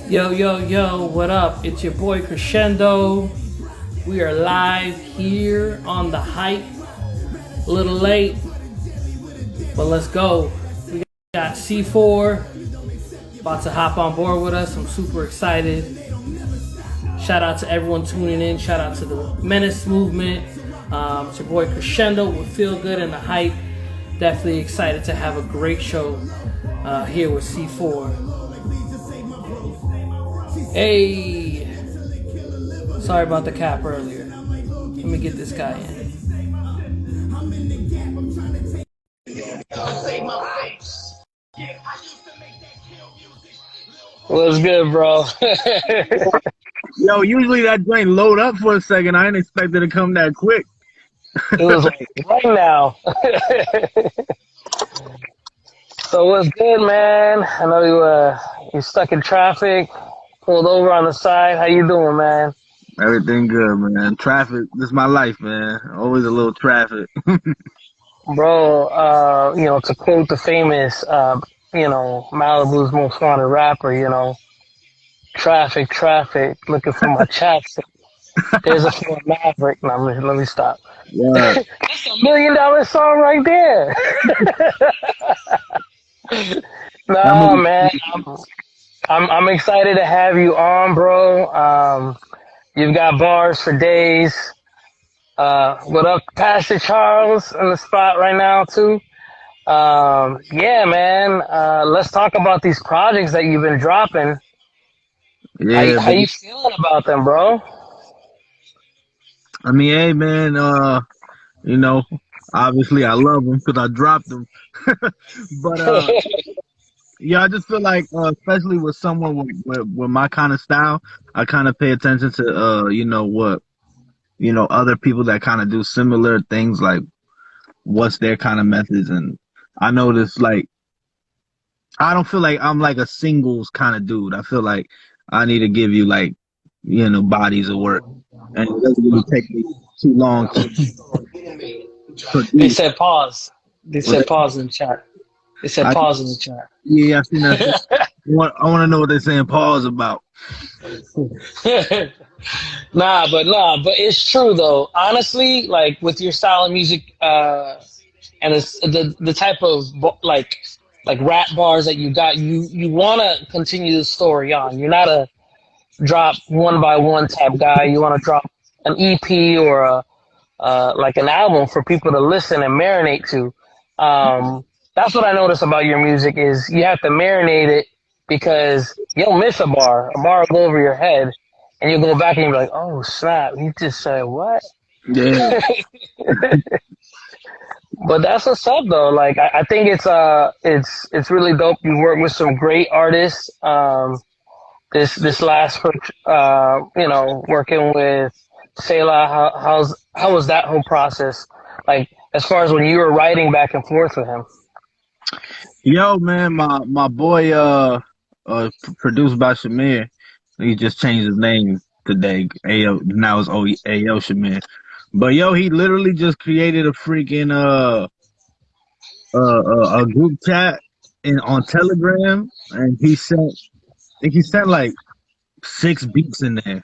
Yo, yo, yo, what up? It's your boy Crescendo. We are live here on the hype. A little late, but let's go. We got C4 about to hop on board with us. I'm super excited. Shout out to everyone tuning in. Shout out to the Menace movement. It's your boy Crescendo with Feel Good and the Hype. Definitely excited to have a great show here with C4. Hey, sorry about the cap earlier. Let me get this guy in. What's good, bro? Yo, usually that joint load up for a second. I didn't expect it to come that quick. It was like right now. So what's good, man? I know you stuck in traffic, pulled over on the side. How you doing, man? Everything good, man. Traffic, this is my life, man. Always a little traffic. Bro, to quote the famous, Malibu's most wanted rapper, traffic, traffic, looking for my chapstick. There's a Ford Maverick. No, let me stop. Yeah. That's $1 million song right there. No, man. I'm excited to have you on, bro. You've got bars for days. What up, Pastor Charles in the spot right now too? Yeah, man. Let's talk about these projects that you've been dropping. Yeah, How you feeling about them, bro? I mean, hey, man, obviously I love them because I dropped them. But, yeah, I just feel like, especially with someone with my kind of style, I kind of pay attention to, other people that kind of do similar things, like what's their kind of methods. And I notice, like, I don't feel like I'm like a singles kind of dude. I feel like I need to give you like, bodies of work, and it doesn't really take me too long to They produce. said pause. They said pause in the chat. They said I, pause in the chat. yeah, I seen that. I want to know what they're saying pause about. But it's true though. Honestly, like with your style of music, and it's the type of like rap bars that you got, you want to continue the story on. You're not a drop one by one type guy. You want to drop an EP or like an album for people to listen and marinate to. That's what I notice about your music is you have to marinate it because you'll miss a bar. A bar will go over your head, and you'll go back and you'll be like, "Oh snap! He just said what?" Yeah, But that's what's up though. Like I think it's really dope. You work with some great artists. This last working with Selah, how was that whole process? Like as far as when you were writing back and forth with him. yo, man, my boy, produced by Shamir. He just changed his name today. Ayo, now it's Ayo Shamir. But yo, he literally just created a freaking a group chat on Telegram, and he sent like 6 beats in there,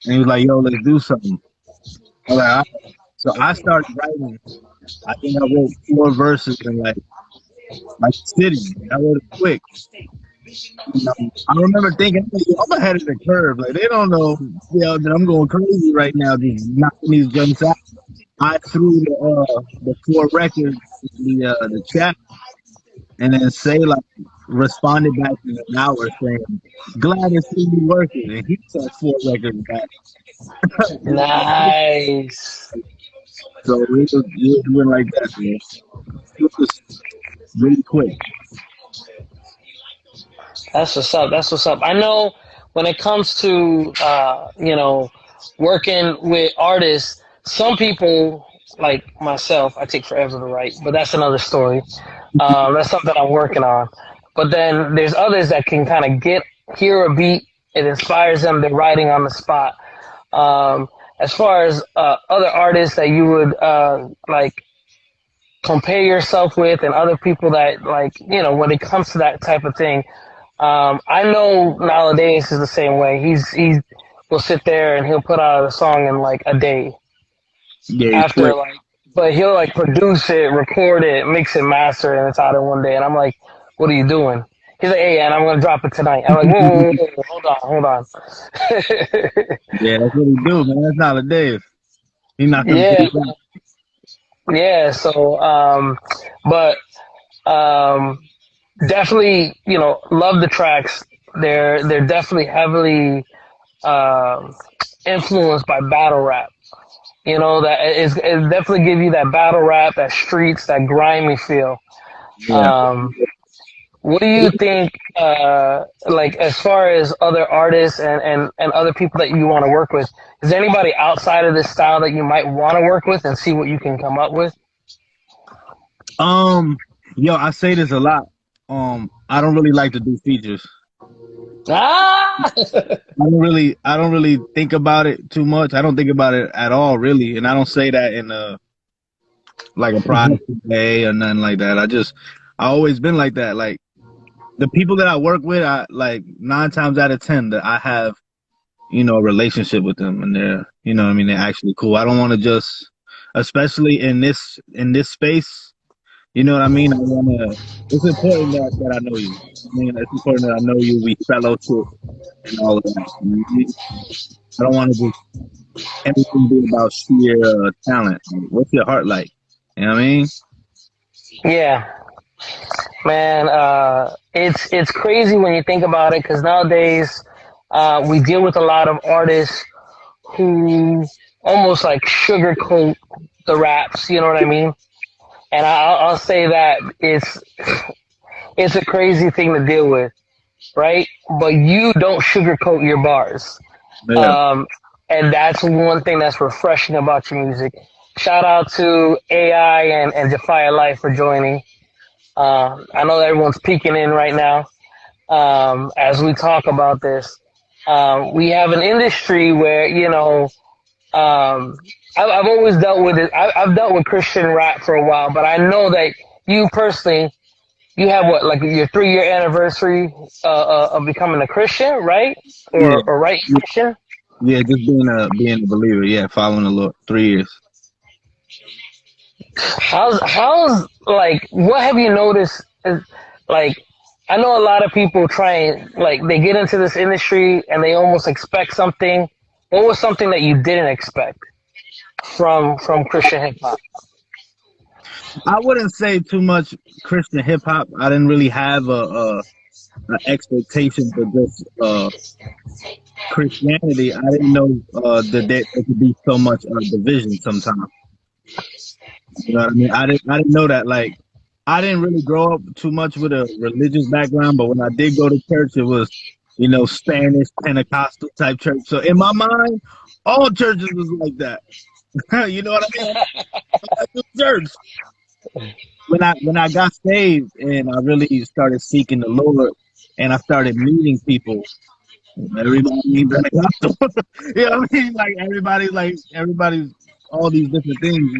and he was like, "Yo, let's do something." I was like, "All right." So I started writing. I think I wrote 4 verses in like sitting. I wrote it quick. I remember thinking, "Hey, I'm ahead of the curve. Like they don't know, that I'm going crazy right now, just knocking these jumps out." I threw the 4 records in the chat, and then like responded back in an hour saying, "Glad to see you working," and he sent 4 records back. Nice. So it was doing like that, man. It was really quick. That's what's up. That's what's up. I know when it comes to working with artists, some people like myself, I take forever to write, but that's another story. That's something I'm working on. But then there's others that can kind of hear a beat, it inspires them, they're writing on the spot. As far as other artists that you would like compare yourself with, and other people that when it comes to that type of thing, I know nowadays is the same way. He will sit there and he'll put out a song in like a day Yeah, he's after quick. like, but he'll like produce it, record it, mix it, master, and it's out in one day. And I'm like, what are you doing? He's like, hey, and I'm gonna drop it tonight. I'm like, whoa, hold on. Yeah, that's what he do, man. That's nowadays. He not them Yeah, things out. yeah. So, but um, definitely, love the tracks. They're definitely heavily um influenced by battle rap. That it definitely give you that battle rap, that streets, that grimy feel. Yeah. Um, what do you think, like as far as other artists and other people that you want to work with? Is there anybody outside of this style that you might want to work with and see what you can come up with? Um, yo, I say this a lot. I don't really like to do features. Ah, I don't really think about it too much. I don't think about it at all, really. And I don't say that in a like a pride way or nothing like that. I always been like that. Like the people that I work with, I like 9 times out of 10 that I have, a relationship with them, and they're, what I mean, they're actually cool. I don't want to just, especially in this space, you know what I mean. I want to. It's important that I know you. I mean, it's important that I know you. We fellowship and all of that. You know what I mean? I don't want to just everything be about sheer talent. Like, what's your heart like? You know what I mean? yeah, man. It's crazy when you think about it because nowadays we deal with a lot of artists who almost like sugarcoat the raps. You know what I mean? And I'll say that it's a crazy thing to deal with, right? But you don't sugarcoat your bars. Yeah. Um, and that's one thing that's refreshing about your music. Shout out to AI and Jafia Life for joining. I know everyone's peeking in right now as we talk about this. We have an industry where, I've always dealt with it. I've dealt with Christian rap for a while, but I know that you personally, you have what, like your 3-year anniversary of becoming a Christian, right? Yeah. Or right Christian? Yeah, just being a believer. Yeah, following the Lord. 3 years. How's like what have you noticed? Like I know a lot of people try and like they get into this industry and they almost expect something. What was something that you didn't expect from Christian hip hop? I wouldn't say too much Christian hip hop. I didn't really have a expectation for just Christianity. I didn't know that there could be so much division sometimes. You know what I mean? I didn't know that. Like, I didn't really grow up too much with a religious background, but when I did go to church, it was, Spanish Pentecostal type church. So in my mind, all churches was like that. You know what I mean? I went to church. When I got saved and I really started seeking the Lord and I started meeting people, everybody Pentecostal. You know what I mean? Like everybody's all these different things,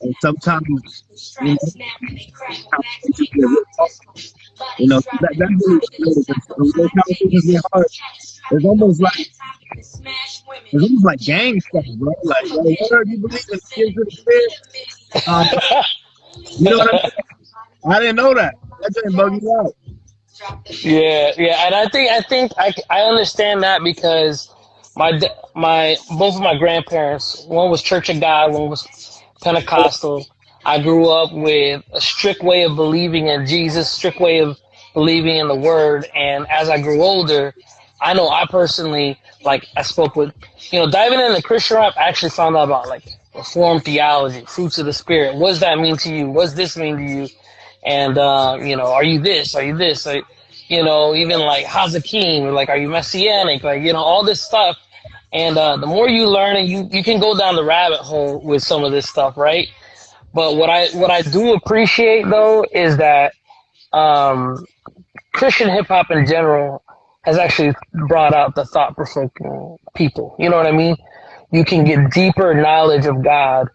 and sometimes you know conversations get real hard. That's really what I noticed. When those conversations get hard, it's almost like it's almost like gang stuff, bro. Like, yo, what are you believe in the gifts of the spirit? Um, you know what I mean? I didn't know that. That didn't bug you out. Yeah, yeah, and I think I understand that because my both of my grandparents, one was Church of God, one was Pentecostal. I grew up with a strict way of believing in Jesus, strict way of believing in the Word, and as I grew older, I know I personally like I spoke with diving into Christian rap. I actually found out about like Reformed theology, fruits of the Spirit. What does that mean to you? What does this mean to you? And are you this? Are you this? Even like Hazakim, like are you messianic? Like all this stuff. And the more you learn, and you can go down the rabbit hole with some of this stuff, right? But what I do appreciate though is that um, Christian hip hop in general has actually brought out the thought provoking people. You know what I mean? You can get deeper knowledge of God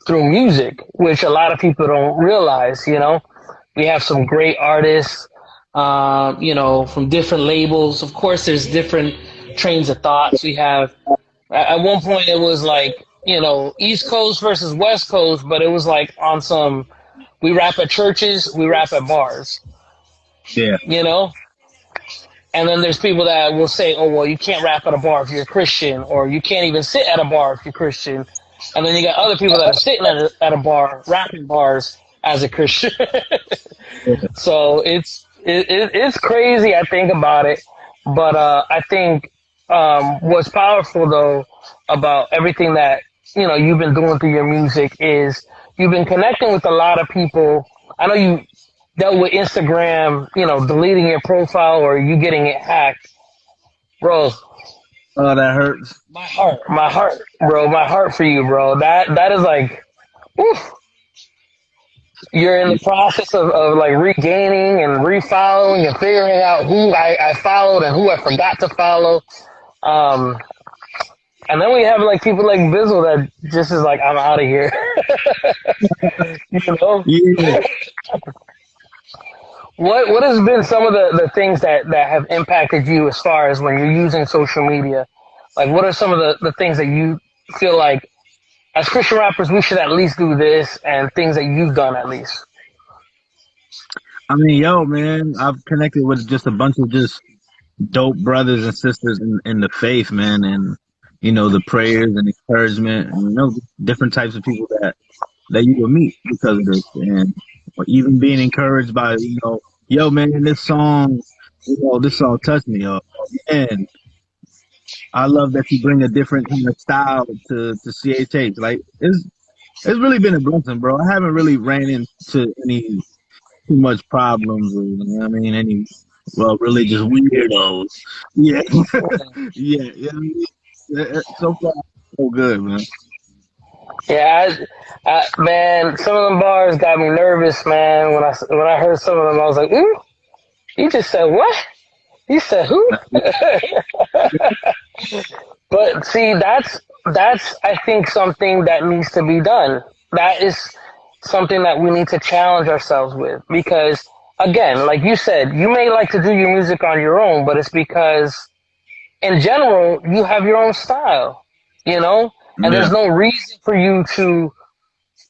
through music, which a lot of people don't realize. We have some great artists. you know, from different labels. Of course, there's different trains of thoughts. We have at one point it was like, you know, East Coast versus West Coast, but it was like on some, we rap at churches, we rap at bars, Yeah. you know. And then there's people that will say, oh, well, you can't rap at a bar if you're a Christian, or you can't even sit at a bar if you're Christian. And then you got other people that are sitting at a bar, rapping bars as a Christian. So it's crazy. I think about it, but I think what's powerful though about everything that you know you've been doing through your music is you've been connecting with a lot of people. I know you dealt with Instagram, you know, deleting your profile or you getting it hacked, bro. Oh, that hurts. My heart, bro, my heart for you, bro. That is like, oof. You're in the process of like regaining and refollowing and figuring out who I followed and who I forgot to follow. Um, and then we have like people like Bizzle that just is like, I'm out of here. You know? Yeah. What has been some of the things that have impacted you as far as when you're using social media? Like what are some of the things that you feel like as Christian rappers we should at least do this and things that you've done at least? I mean, yo, man, I've connected with just a bunch of just dope brothers and sisters in the faith, man, and you know the prayers and encouragement, and you know different types of people that you will meet because of this, and or even being encouraged by yo, man, this song touched me, man. I love that you bring a different kind of style to CHH. Like it's really been a blessing, bro. I haven't really ran into any too much problems or I mean any religious weirdos. Yeah. Yeah, yeah. So far so good, man. Yeah, man, some of them bars got me nervous, man. When I heard some of them, I was like, "Ooh, you just said what? You said who?" But see, that's I think something that needs to be done. That is something that we need to challenge ourselves with because, again, like you said, you may like to do your music on your own, but it's because, in general, you have your own style, you know, and Yeah. there's no reason for you to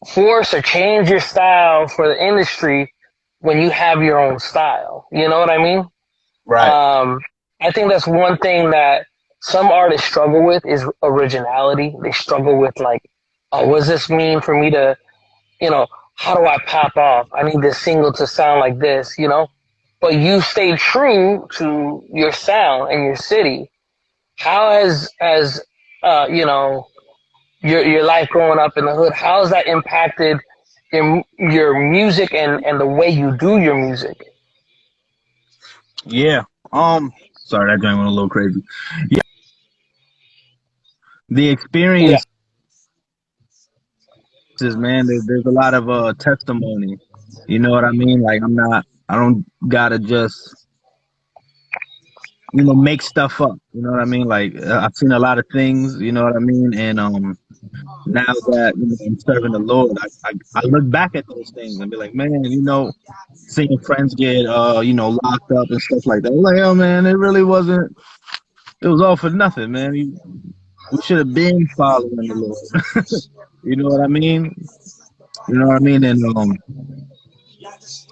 force or change your style for the industry when you have your own style. You know what I mean? Right. I think that's one thing that some artists struggle with is originality. They struggle with like, oh, what does this mean for me to, you know, how do I pop off? I need this single to sound like this, you know? But you stayed true to your sound and your city. How has you know, your life growing up in the hood, how has that impacted your music and the way you do your music? Yeah. Sorry, that joint went a little crazy. Yeah. The Yeah. experiences, man, there's a lot of testimony. You know what I mean? Like I don't gotta just make stuff up. You know what I mean? Like I've seen a lot of things. You know what I mean? And now that I'm serving the Lord, I look back at those things and be like, man, seeing friends get locked up and stuff like that. I'm like, oh man, it really wasn't. It was all for nothing, man. We should have been following the Lord. You know what I mean? You know what I mean? And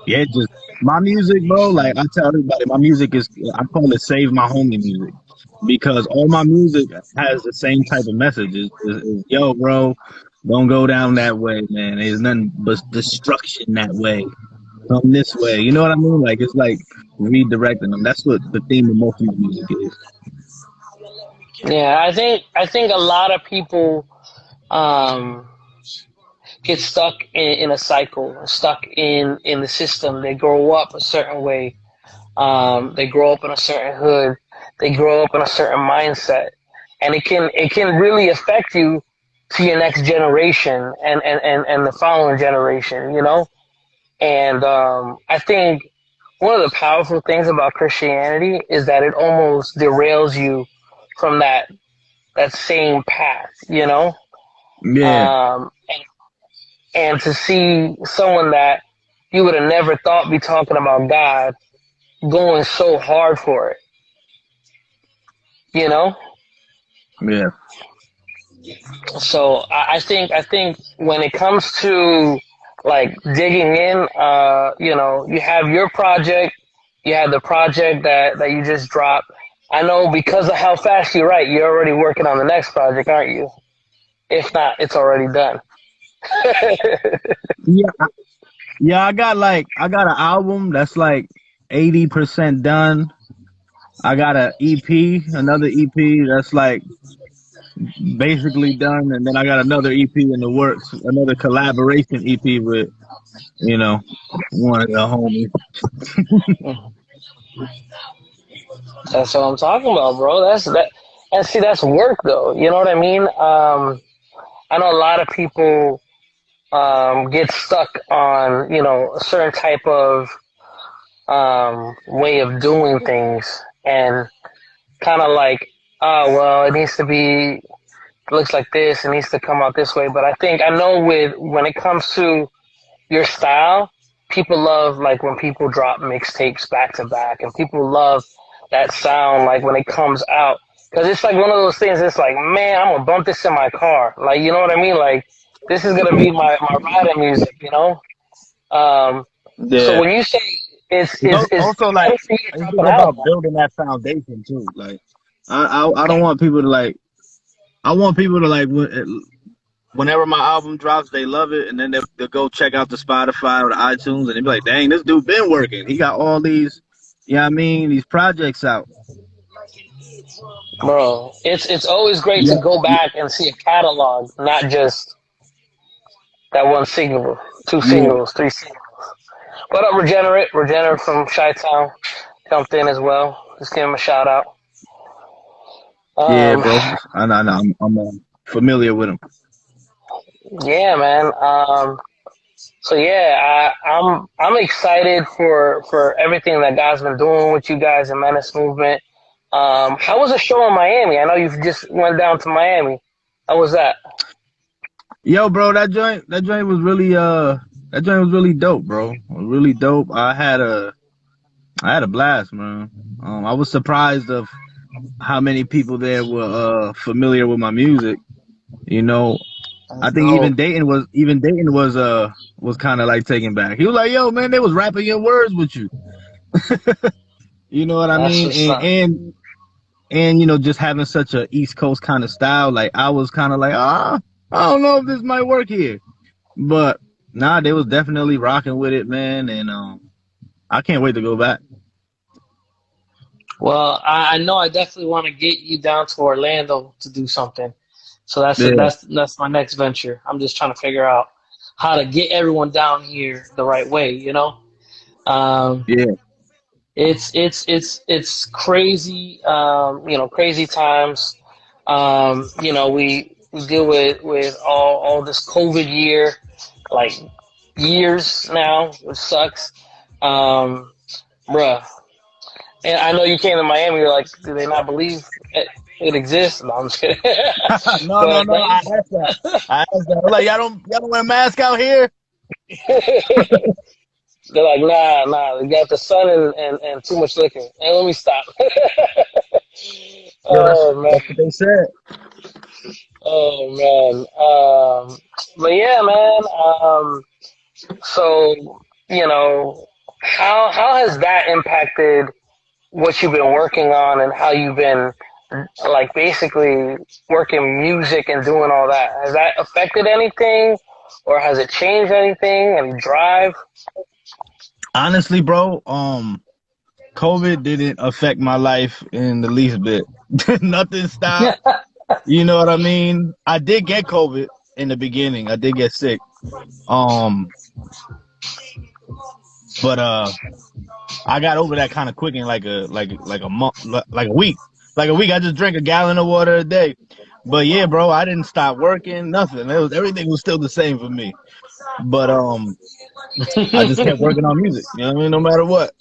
yeah, just my music, bro. Like I tell everybody, my music is I call it "Save My Homie" music because all my music has the same type of message. Yo, bro, don't go down that way, man. There's nothing but destruction that way. Come this way. You know what I mean? Like it's like redirecting them. That's what the theme of most of my music is. Yeah, I think a lot of people um, get stuck in a cycle, stuck in the system. They grow up a certain way. They grow up in a certain hood. They grow up in a certain mindset, and it can really affect you to your next generation and the following generation. You know, and I think one of the powerful things about Christianity is that it almost derails you from that same path. You know, Yeah, um, and to see someone that you would have never thought be talking about God going so hard for it, you know? Yeah. So I think when it comes to like digging in, you have your project, you have the project that you just dropped. I know because of how fast you write, you're already working on the next project, aren't you? If not, it's already done. Yeah. Yeah, I got an album that's like 80% done. I got a EP, another EP that's like basically done, and then I got another EP in the works, another collaboration EP with, you know, one of the homies. That's what I'm talking about, bro. And see, that's work, though. You know what I mean? I know a lot of people get stuck on, a certain type of way of doing things, and kind of like, oh, well, it needs to be, it looks like this, it needs to come out this way. But I know when it comes to your style, people love like when people drop mixtapes back to back, and people love that sound like when it comes out, because it's like one of those things. It's like, man, I'm gonna bump this in my car, like, you know what I mean? Like, this is gonna be my riding music, you know. Um, so Yeah. when you say it's It's it's also like time for you to it's drop just an about album, building that foundation too. Like I don't want people to like. I want people to like whenever my album drops, they love it, and then they'll go check out the Spotify or the iTunes, and they be like, "Dang, this dude been working. He got all these, yeah, I mean, these projects out." bro. It's always great to Yeah, go back and see a catalog, not just that one single, two yeah, singles, three singles. What up, Regenerate from Chi-Town jumped in as well. Just give him a shout out. yeah, Um, bro. I know. I'm familiar with him. yeah, man. So yeah, I'm excited for everything that God's been doing with you guys in Menace Movement. How was the show in Miami? I know you just went down to Miami. How was that? Yo, bro, that joint was really that joint was really dope, bro. It was really dope. I had a blast, man. I was surprised of how many people there were familiar with my music. You know, I That's think dope. even Dayton was kind of like taken back. He was like, "Yo, man, they was rapping your words with you." You know what I That's mean? what's up. And you know, just having such a East Coast kind of style, like I was kind of like, I don't know if this might work here, but nah, they was definitely rocking with it, man. And I can't wait to go back. Well, I know I definitely want to get you down to Orlando to do something. So that's Yeah, that's my next venture. I'm just trying to figure out how to get everyone down here the right way. You know, um, yeah. it's crazy. Crazy times. We deal with all this COVID year, like years now. It sucks, um, bruh. And I know you came to Miami. You're like, do they not believe it exists? No, I'm just kidding. No, no, But no. I asked that. I asked that. I was like, y'all don't wear a mask out here? they're like, nah. We got the sun and too much liquor. And let me stop. Yo, Oh man. that's what they said. Oh man. But yeah, man. So how has that impacted what you've been working on and how you've been like basically working music and doing all that? Has that affected anything, or has it changed anything? Any drive? Honestly, bro, COVID didn't affect my life in the least bit. Nothing stopped. You know what I mean? I did get COVID in the beginning. I did get sick. Um, but I got over that kind of quick in like a month, like a week. Like a week, I just drank a gallon of water a day. But yeah, bro, I didn't stop working, nothing. Everything was still the same for me. But I just kept working on music. You know what I mean? No matter what.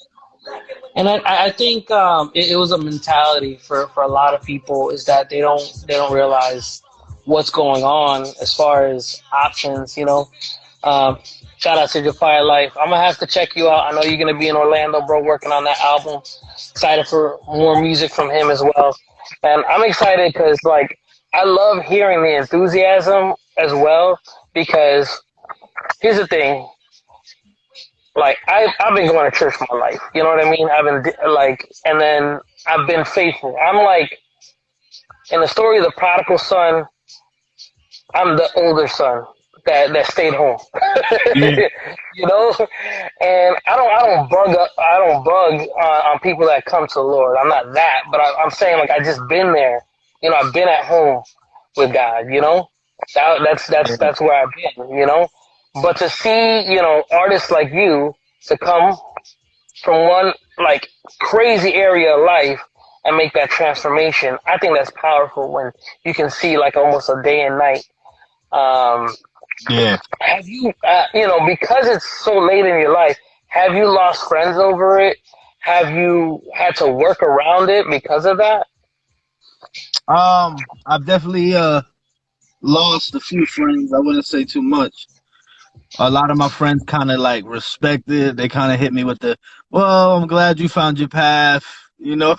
And I think it was a mentality for a lot of people is that they don't realize what's going on as far as options. Shout out to Your Fire Life. I'm gonna have to check you out. I know you're gonna be in Orlando, bro, working on that album. Excited for more music from him as well. And I'm excited because, like, I love hearing the enthusiasm as well. Because here's the thing, like, I've been going to church my life. You know what I mean? I've been like, and then I've been faithful. I'm like, in the story of the prodigal son, I'm the older son that stayed home. Yeah, You know, and I don't bug on people that come to the Lord. I'm not that, but I'm saying, like, I just been there. You know, I've been at home with God. You know, yeah, that's where I've been. You know, but to see, you know, artists like you to come from one, like, crazy area of life and make that transformation, I think that's powerful when you can see, like, almost a day and night. Um, yeah. have you, you know, because it's so late in your life, have you lost friends over it? Have you had to work around it because of that? I've definitely lost a few friends. I wouldn't say too much. A lot of my friends kind of like respect it. They kind of hit me with the, "Well, I'm glad you found your path," you know,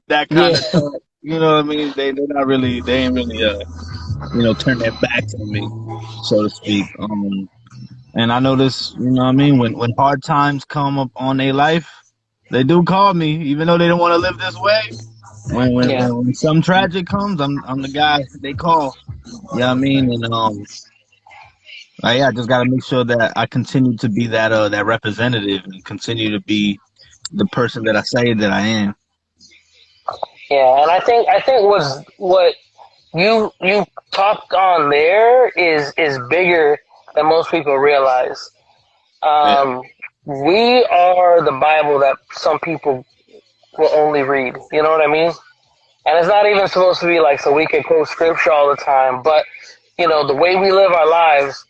that kind Yeah, of talk. You know what I mean? They're not really, they ain't really turn their backs on me, so to speak. And I notice, you know what I mean, when hard times come up on their life, they do call me, even though they don't want to live this way. yeah, When some tragic comes, I'm the guy they call. You know what I mean? And yeah, I just got to make sure that I continue to be that representative and continue to be the person that I say that I am. yeah. And I think what you talked on there is bigger than most people realize. Yeah, Um, we are the Bible that some people will only read. You know what I mean? And it's not even supposed to be like so we can quote scripture all the time, but, you know, the way we live our lives,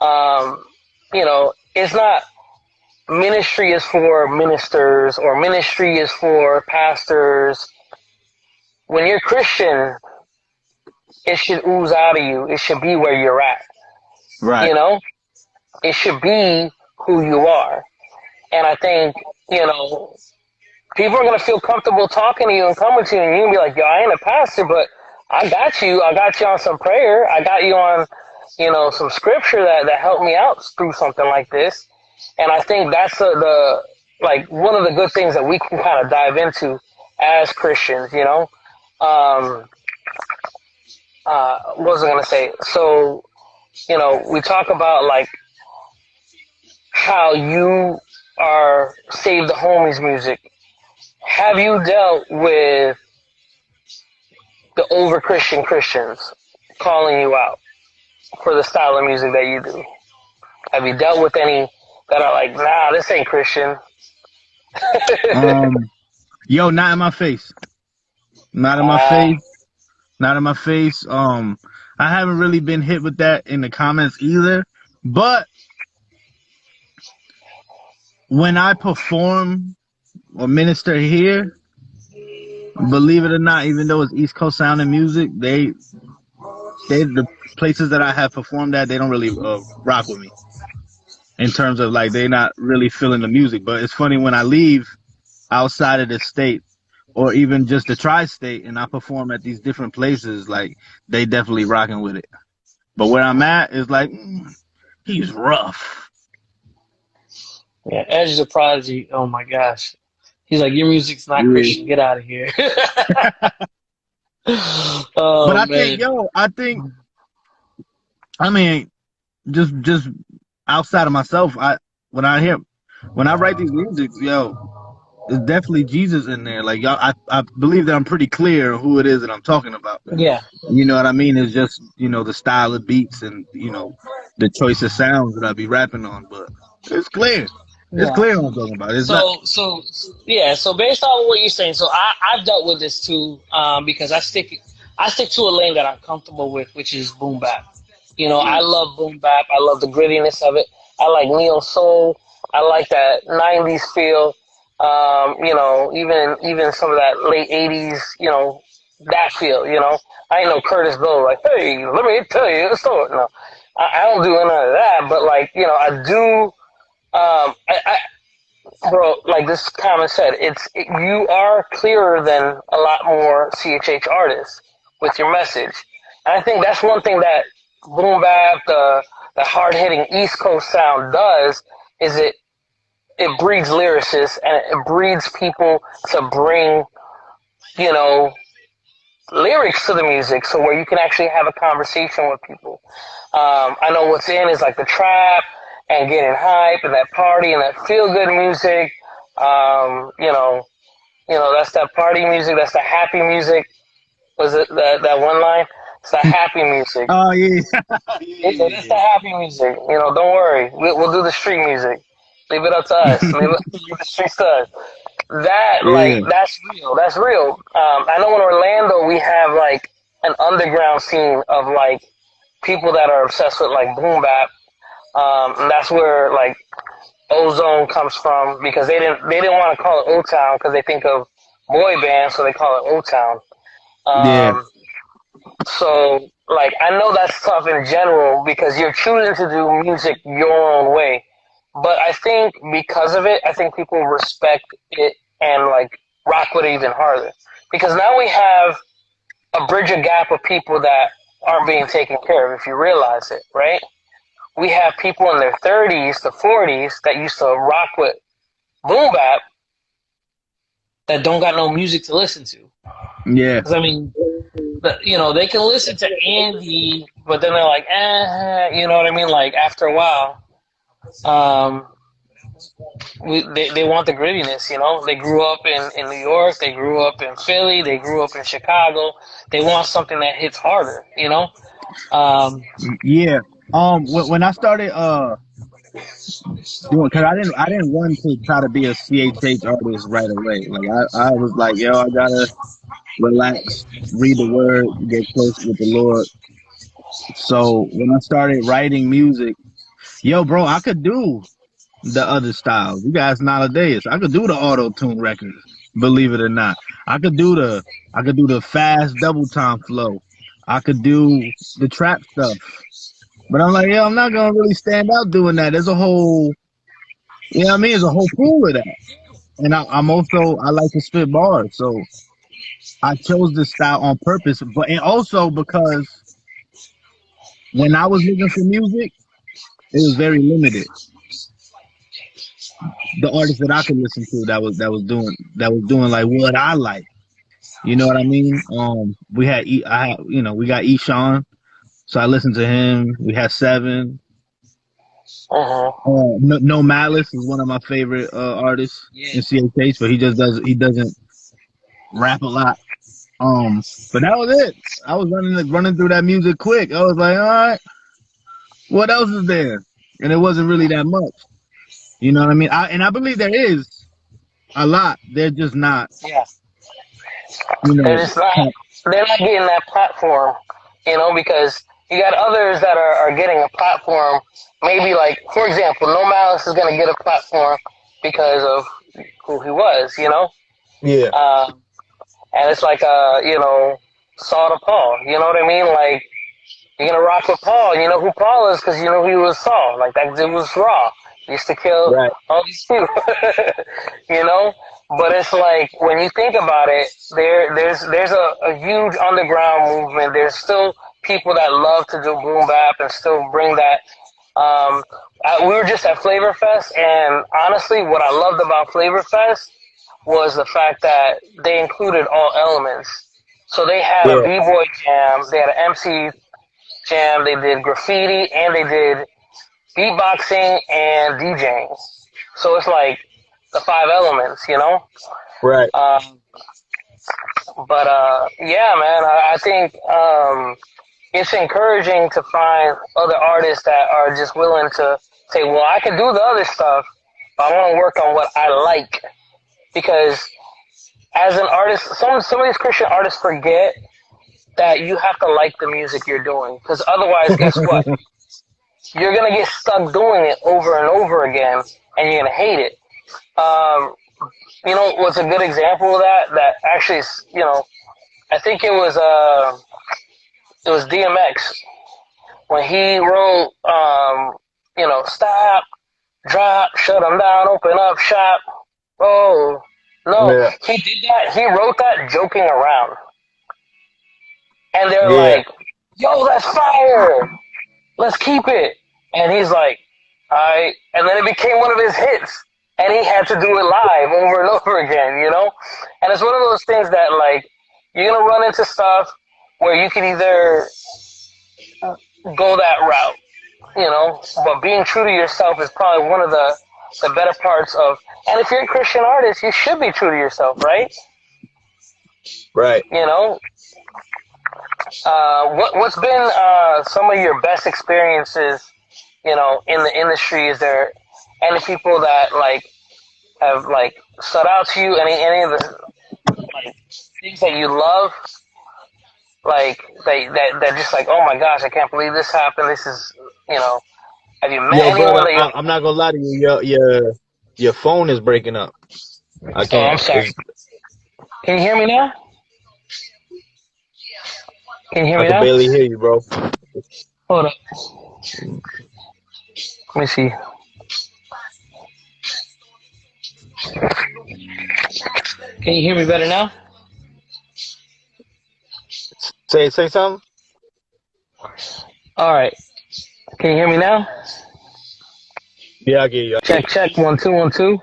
um, you know, it's not, ministry is for ministers or ministry is for pastors. When you're Christian, it should ooze out of you. It should be where you're at. right. You know, it should be who you are. And I think, you know, people are gonna feel comfortable talking to you and coming to you, and you can be like, "Yo, I ain't a pastor, but I got you. I got you on some prayer. I got you on, you know, some scripture that helped me out through something like this." And I think that's the like one of the good things that we can kind of dive into as Christians. You know, um, what was I gonna say? So, you know, we talk about, like, how you are Save the Homies music. Have you dealt with the over Christians calling you out for the style of music that you do? Have you dealt with any that are like, nah, this ain't Christian? Um, Yo, not in my face. Not in my uh, face. Not in my face. I haven't really been hit with that in the comments either. But when I perform or minister here, believe it or not, even though it's East Coast sounding music, they the places that I have performed at, they don't really rock with me in terms of, like, they're not really feeling the music. But it's funny when I leave outside of the state or even just the tri-state and I perform at these different places, like, they definitely rocking with it. But where I'm at is like, he's rough. yeah, Edge is a prodigy. Oh my gosh. He's like, your music's not Yeah. Christian. Get out of here. But Oh I think, man. yo, I mean, just outside of myself, when I hear, when I write these musics, yo, there's definitely Jesus in there. Like, y'all, I believe that I'm pretty clear who it is that I'm talking about. Yeah. You know what I mean? It's just, the style of beats and, the choice of sounds that I be rapping on. But it's clear. It's Yeah. clear what I'm talking about. It's not. So yeah. So based on what you're saying, so I've dealt with this too, because I stick to a lane that I'm comfortable with, which is boom bap. You know, I Yeah. love boom bap. I love the grittiness of it. I like neo soul. I like that '90s feel. You know, even some of that late '80s. You know, that feel. You know, I ain't no Curtis Blow. Like, hey, let me tell you a story. No, I don't do none of that, but like, you know, I do. Bro, like this comment said, you are clearer than a lot more CHH artists with your message, and I think that's one thing that boom bap, the hard hitting East Coast sound does is it breeds lyricists and it breeds people to bring, you know, lyrics to the music, so where you can actually have a conversation with people. I know what's in is like the trap and getting hype and that party and that feel good music. You know, that's that party music. That's the happy music. Was it that one line? It's the happy music. Oh yeah, That's the happy music. You know, don't worry. We'll do the street music. Leave it up to us. Leave the streets to us. That yeah, like that's real. That's real. I know in Orlando we have like an underground scene of like people that are obsessed with like boom bap. And that's where like Ozone comes from because they didn't want to call it O Town because they think of boy band, so they call it O Town. yeah, So like I know that's tough in general because you're choosing to do music your own way. But I think because of it, I think people respect it and like rock with it even harder. Because now we have a bridge a gap of people that aren't being taken care of if you realize it, right? We have people in their 30s to 40s that used to rock with boom bap that don't got no music to listen to. yeah, Because I mean, you know, they can listen to Andy, but then they're like, you know what I mean? Like after a while, um, they want the grittiness. You know, they grew up in New York, they grew up in Philly, they grew up in Chicago. They want something that hits harder. You know, yeah. When I started doing, cause I didn't want to try to be a CHH artist right away. Like I was like, yo, I gotta relax, read the word, get close with the Lord. So when I started writing music, yo, bro, I could do the other styles. You guys nowadays, I could do the auto tune records. Believe it or not, I could do the fast double time flow. I could do the trap stuff. But I'm like, yeah, I'm not gonna really stand out doing that. There's a whole, you know what I mean? There's a whole pool of that. And I'm also I like to spit bars, so I chose this style on purpose. But and also because when I was looking for music, it was very limited. The artists that I could listen to that was doing like what I like. You know what I mean? We got Eshawn, so I listened to him. We had Seven. uh-huh. No Malice is one of my favorite artists in CHH, but he doesn't rap a lot. But that was it. I was running through that music quick. I was like, all right, what else is there? And it wasn't really that much. You know what I mean? I believe there is a lot. They're just not, Yeah. you They're know. just not. They're not getting that platform, you know, because you got others that are getting a platform. Maybe like, for example, No Malice is going to get a platform because of who he was, you know. Yeah. And it's like, you know, Saul to Paul. You know what I mean? Like you're gonna rock with Paul. You know who Paul is because you know he was Saul. Like that, it was raw. He used to kill Right. all these people. You know. But it's like when you think about it, there's a huge underground movement. There's still people that love to do boom bap and still bring that. We were just at Flavor Fest, and honestly, what I loved about Flavor Fest was the fact that they included all elements. So they had a Yeah. b-boy jam, they had an MC jam, they did graffiti, and they did beatboxing and DJing. So it's like the five elements, you know? Right. Um, but yeah, man, I think it's encouraging to find other artists that are just willing to say, well, I can do the other stuff, but I want to work on what I like. Because as an artist, some of these Christian artists forget that you have to like the music you're doing. Because otherwise, guess what? You're going to get stuck doing it over and over again, and you're going to hate it. You know, what's a good example of that? That actually, I think it was DMX when he wrote, stop, drop, shut them down, open up shop. Oh, no. Yeah. He did that. He wrote that joking around. And they're Yeah. like, yo, that's fire. Let's keep it. And he's like, all right. And then it became one of his hits. And he had to do it live over and over again, you know? And it's one of those things that, like, you're going to run into stuff where you can either go that route, you know? But being true to yourself is probably one of the better parts of. And if you're a Christian artist, you should be true to yourself, right? Right. You know? What's been some of your best experiences, you know, in the industry? Is there any people that like have like stood out to you? Any of the like things that you love, like that just like, oh my gosh, I can't believe this happened. This is, you know, have you met Yo, anyone brother, that you? I'm not gonna lie to you. Your phone is breaking up. I Oh, I'm can't. sorry. Can you hear me now? Can you hear I me can now? barely hear you, bro. Hold up. Let me see. Can you hear me better now? Say something. All right. Can you hear me now? Yeah, I get you. Check. 1 2 1 2.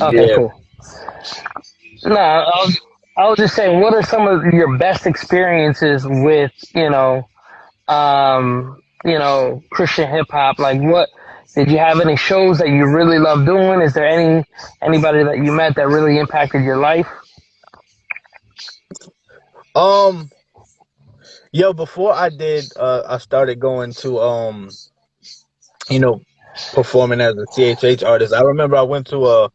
Okay, Yeah. cool. No, I was just saying, what are some of your best experiences with, Christian hip hop? Like, what did you have any shows that you really love doing? Is there anybody that you met that really impacted your life? Um. Yo, before I started going to you know, performing as a CHH artist. I remember I went to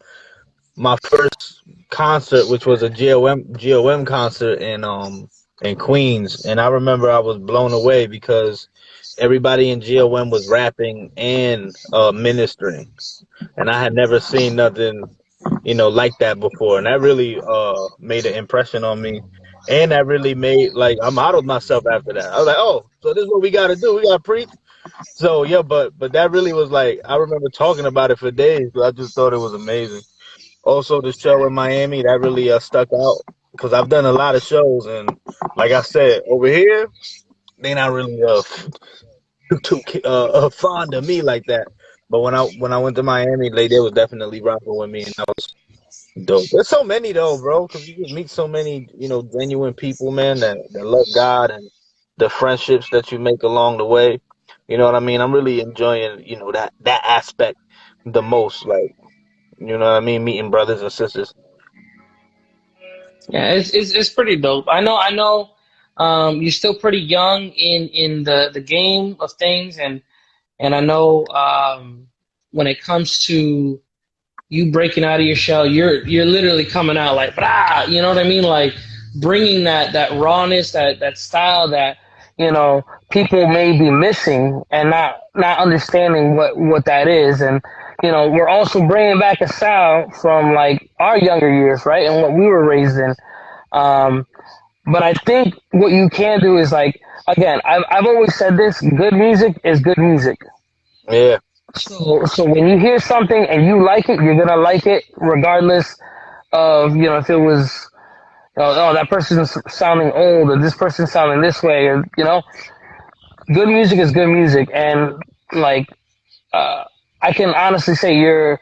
my first concert, which was a GOM concert in Queens, and I remember I was blown away because everybody in GOM was rapping and ministering, and I had never seen nothing, like that before, and that really made an impression on me. And that really made, like, I modeled myself after that. I was like, oh, so this is what we got to do. We got to preach. So yeah, but that really was like, I remember talking about it for days. I just thought it was amazing. Also, the show in Miami that really stuck out because I've done a lot of shows, and like I said, over here they not really too fond of me like that. But when I went to Miami, they was definitely rocking with me, and that was dope. There's so many though, bro, because you just meet so many genuine people, man, that love God, and the friendships that you make along the way. You know what I mean? I'm really enjoying that aspect the most. Like, you know what I mean? Meeting brothers and sisters. Yeah, it's pretty dope. I know. You're still pretty young in the game of things, and I know when it comes to you breaking out of your shell, you're literally coming out like, brah, you know what I mean? Like bringing that rawness, that style that people may be missing and not understanding what that is. And we're also bringing back a sound from like our younger years, right, and what we were raised in. Um, but I think what you can do is like, again, I've always said this: good music is good music. Yeah. So when you hear something and you like it, you're gonna like it regardless of if it was oh, that person's sounding old or this person's . This way, or good music is good music. And like I can honestly say you're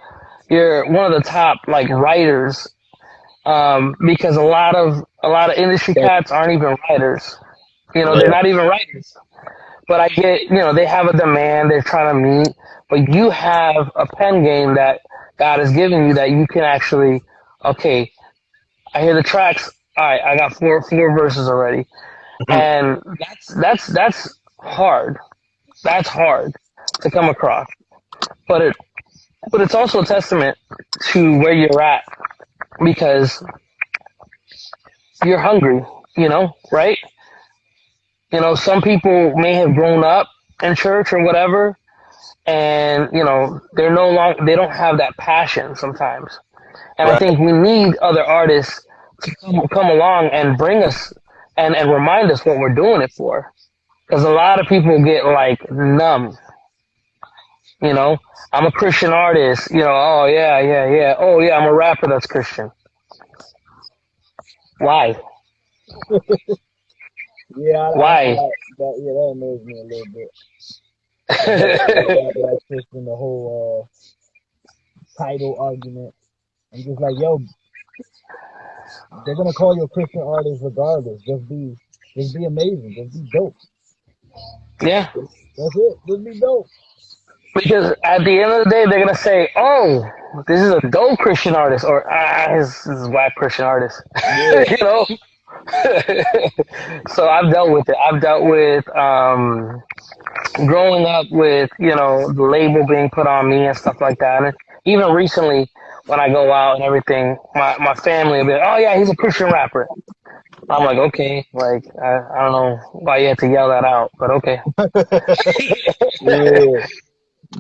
one of the top like writers, because a lot of industry cats aren't even writers. They're Yeah. not even writers. But I get, they have a demand they're trying to meet, but you have a pen game that God has given you that you can actually, okay, I hear the tracks. All right, I got four verses already, and that's hard. That's hard to come across, but it's also a testament to where you're at because you're hungry. Right? Some people may have grown up in church or whatever, and they don't have that passion sometimes. And I Right. think we need other artists to come along and bring us and remind us what we're doing it for. because a lot of people get like numb. You know, I'm a Christian artist. You know, oh yeah, yeah, yeah. Oh yeah, I'm a rapper that's Christian. Why? Yeah, Why? that annoys me a little bit. The whole Black Christian, the whole title argument. I'm just like, yo, they're gonna call you a Christian artist regardless. Just be amazing. Just be dope. Yeah, That's it. Just be dope. because at the end of the day, they're gonna say, "Oh, this is a dope Christian artist," or "Ah, this is whack Christian artist." Yeah. You know. So I've dealt with it. I've dealt with growing up with the label being put on me and stuff like that. And even recently, when I go out and everything, my family will be like, "Oh yeah, he's a Christian rapper." I'm like, okay, like I don't know why you had to yell that out, but okay. Yeah.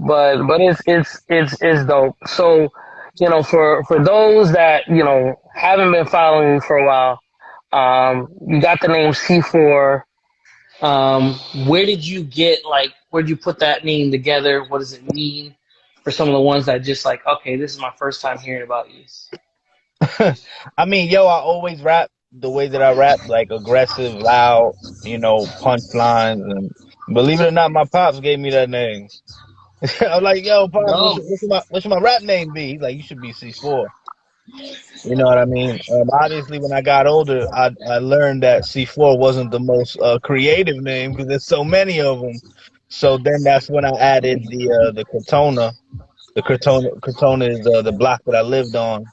But it's dope. So, for those that haven't been following you for a while, you got the name C4. Where did you get where did you put that name together? What does it mean for some of the ones that just like, okay, this is my first time hearing about you? I mean, yo, I always rap the way that I rap, like aggressive, loud, punchlines, and believe it or not, my pops gave me that name. I'm like, yo, pops, No, what should my rap name be? He's like, you should be C4. You know what I mean? Obviously, when I got older, I learned that C4 wasn't the most creative name because there's so many of them. So then that's when I added the Crotona. The Crotona is the block that I lived on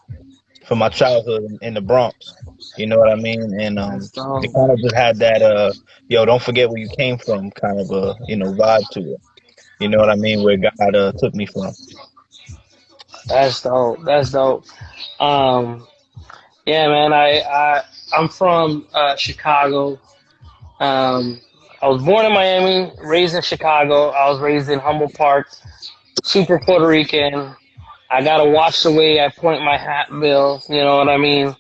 for my childhood in the Bronx. You know what I mean? And that's it dope. kind of just had that yo, don't forget where you came from kind of vibe to it. You know what I mean? Where God took me from. That's dope. That's dope. Um, yeah, man. I'm from Chicago. Um, I was born in Miami, raised in Chicago. I was raised in Humboldt Park, super Puerto Rican. I gotta watch the way I point my hat, Bill. You know what I mean?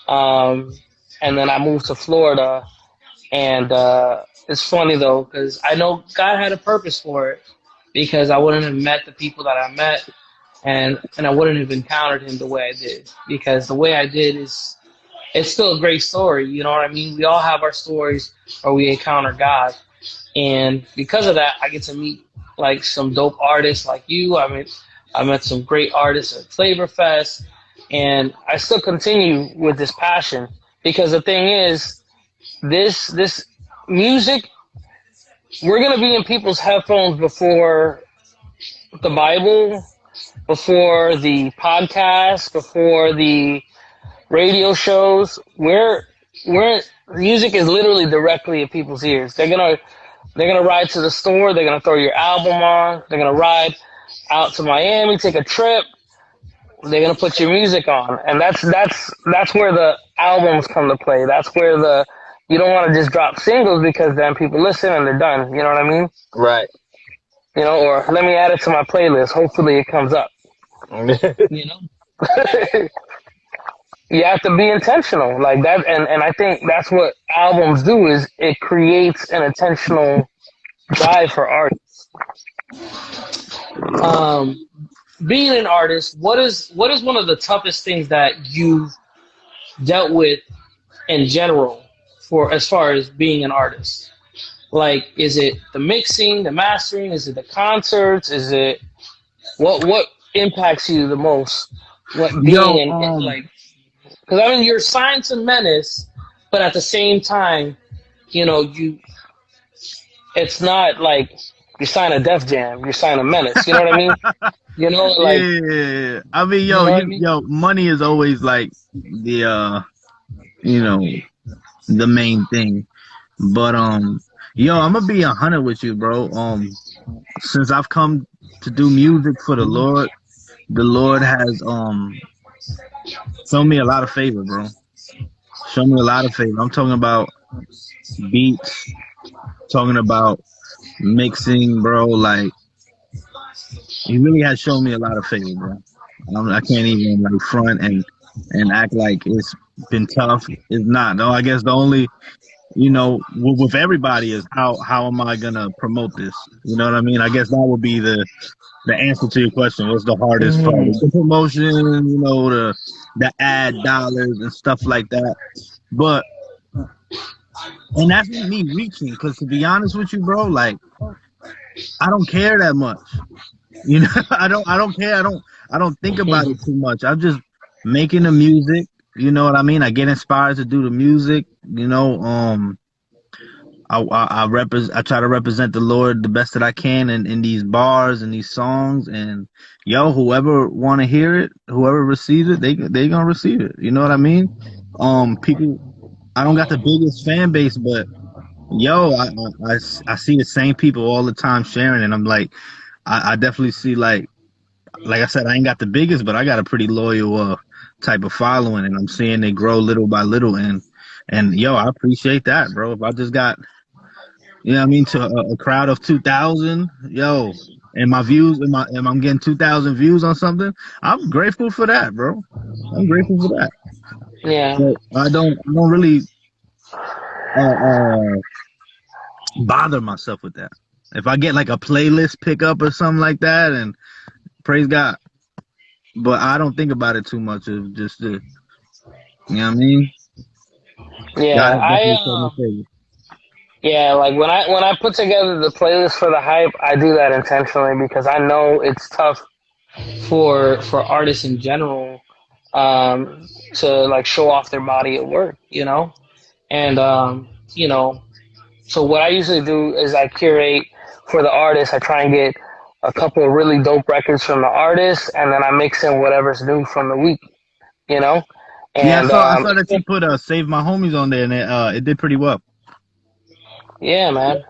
Um, and then I moved to Florida, and it's funny though because I know God had a purpose for it because I wouldn't have met the people that I met, and I wouldn't have encountered Him the way I did because the way I did is it's still a great story. You know what I mean? We all have our stories where we encounter God, and because of that, I get to meet like some dope artists like you. I met some great artists at Flavor Fest, and I still continue with this passion because the thing is, this music, we're gonna be in people's headphones before the Bible, before the podcast, before the radio shows. We're music is literally directly in people's ears. They're gonna ride to the store. They're gonna throw your album on. They're gonna ride out to Miami, take a trip. They're gonna put your music on, and that's where the albums come to play. That's where the you don't want to just drop singles because then people listen and they're done. You know what I mean? Right. Or let me add it to my playlist. Hopefully it comes up. You know, you have to be intentional like that, and I think that's what albums do is it creates an intentional drive for art. Um, being an artist, what is one of the toughest things that you've dealt with in general for as far as being an artist? Like, is it the mixing, the mastering? Is it the concerts? Is it what impacts you the most? What being Yo, in like? Because I mean, you're signed to Menace, but at the same time, you it's not like you sign a Def Jam, you sign a Menace. You know what I mean? Like yeah. I mean, you know what I mean? money is always like the you know, the main thing. But yo, I'm gonna be 100 with you, bro. Since I've come to do music for the Lord has shown me a lot of favor, bro. Shown me a lot of favor. I'm talking about beats, talking about mixing, bro. Like he really has shown me a lot of favor, bro. I can't even like front and act like it's been tough. It's not. No, I guess with everybody is how am I gonna promote this? You know what I mean? I guess that would be the answer to your question. What's the hardest part? Mm. It's the promotion, the ad dollars and stuff like that. But and that's me reaching, because to be honest with you, bro, like I don't care that much. I don't care. I don't think about it too much. I'm just making the music. You know what I mean? I get inspired to do the music. I try to represent the Lord the best that I can in these bars and these songs. And whoever want to hear it, whoever receives it, they gonna receive it. You know what I mean? People. I don't got the biggest fan base, but I see the same people all the time sharing, and I'm like, I definitely see, like I said, I ain't got the biggest, but I got a pretty loyal type of following, and I'm seeing it grow little by little, and I appreciate that, bro. If I just got, I mean, to a crowd of 2,000, and my views, and I'm getting 2,000 views on something, I'm grateful for that, bro. I'm grateful for that. Yeah. So I don't really uh, bother myself with that. If I get like a playlist pickup or something like that, and praise God. But I don't think about it too much. Of just you know what I mean? God Yeah, has definitely told me favor. yeah, like when I put together the playlist for the hype, I do that intentionally because I know it's tough for artists in general to like show off their body at work, and so what I usually do is I curate for the artist. I try and get a couple of really dope records from the artist, and then I mix in whatever's new from the week, you know, Yeah, I and saw I saw that you put "Save My Homies" on there, and it did pretty well. yeah, man,